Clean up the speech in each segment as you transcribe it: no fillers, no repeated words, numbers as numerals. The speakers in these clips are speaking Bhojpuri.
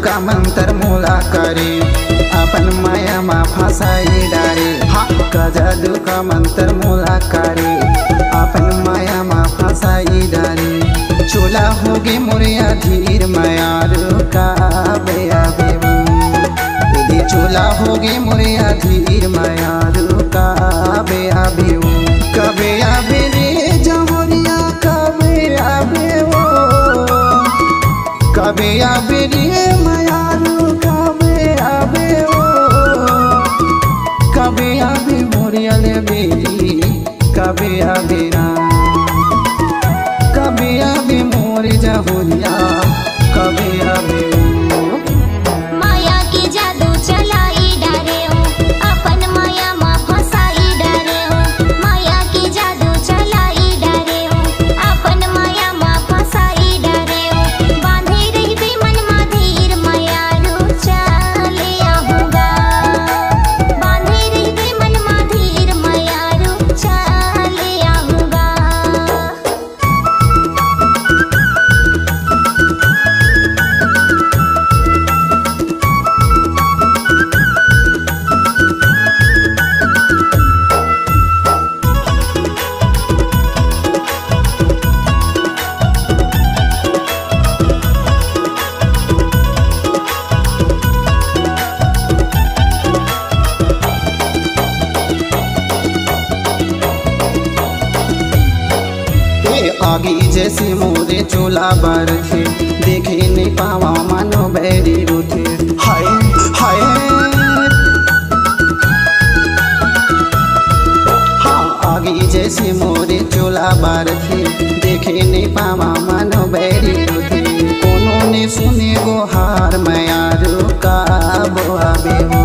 का मंत्र मोला करे अपन माया मा फसाई डारे। हाँ का जादू का मंत्र मोला करे अपन माया मा फसाई डारे। चोला होगे मोरिया धीर माया का बेया बेबू दीदी चोला होगे मोरिया धीर माया का बेया बेबू कबे आबे रे जमोरिया कबे आबे वो कबे आबे रे माया कबे आबे वो कबे आबे मोरिया ले बेरी कबे आबे ना कबे आबे मोरे जहोरिया कबे आबे माया की जादू चलाई डारे हो अपन माया मा फसाई डारे हो। माया की जादू चलाई डारे हो अपन माया मा फसाई डारे हो। बांधे रही बे मन मा धीर माया रू चले आऊंगा। बांधे रही बे मन मा धीर माया रू चले आऊंगा। आगी जैसे मोरे चोला बार थे देखे नहीं पावा मानो बैरी रूठे। हाय हाय हाँ आगी जैसे मोरे चोला बार थे देखे नहीं पावा मानो बैरी रूठे। कोनो ने सुने गोहार माया का बोआ बेबू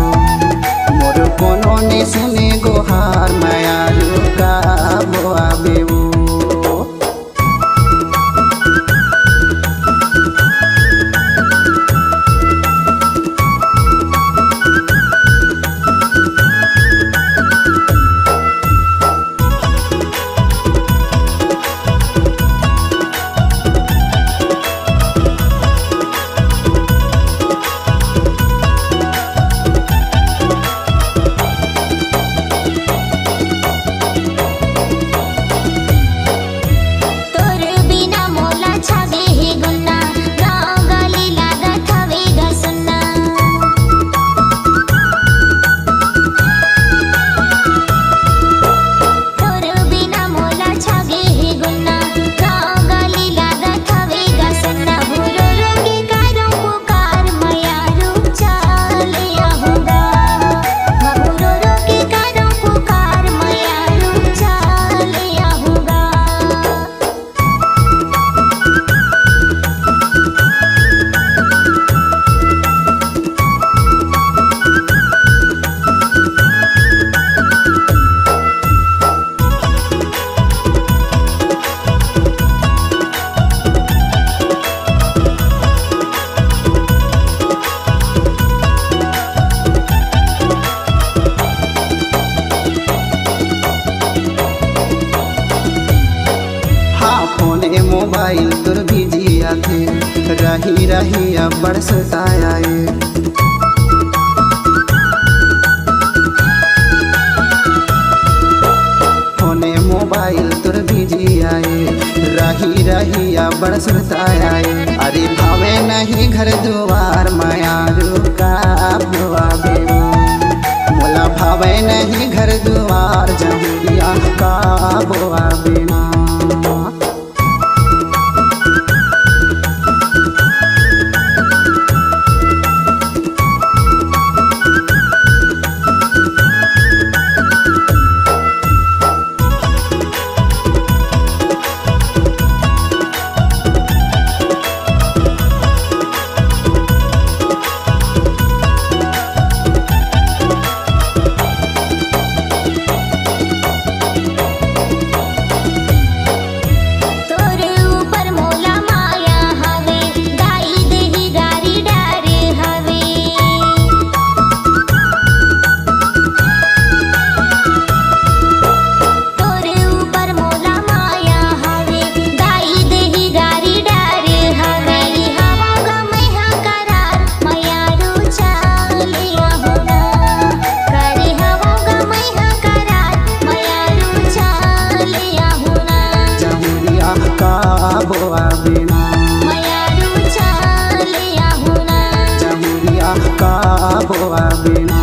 मोर कोनो ने सुने गोहार माया का बोआ बेबू। मोबाइल तुर बिजिया थे रही रही अब बरसताया फोने मोबाइल तुर बिजिया रही रही अब बरसताया। अरे भावे नहीं घर दुआर माया का बुआ बेबू मोला भावे नहीं घर दुआर जहुरिया का बुआ बेना। आवेना मयारू चाले आहुना जमुरिया काबो आवेना।